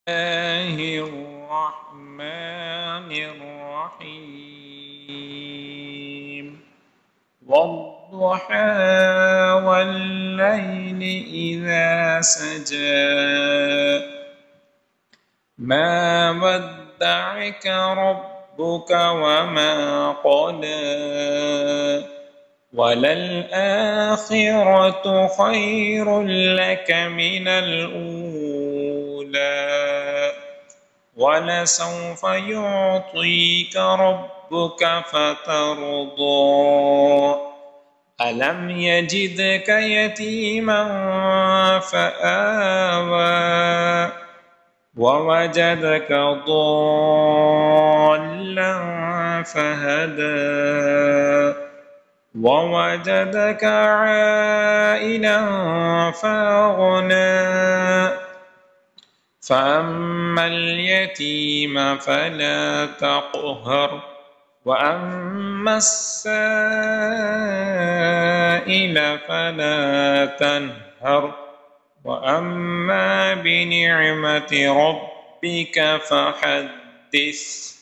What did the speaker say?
الله الرحمن الرحيم والضحى والليل إذا سجى ما ودعك ربك وما قلى وللآخرة خير لك من الأولى ولسوف يعطيك ربك فترضى ألم يجدك يتيما فآوى ووجدك ضالا فهدى ووجدك عائلا فأغنى فأما اليتيم فلا تقهر وأما السائل فلا تنهر وأما بنعمة ربك فحدث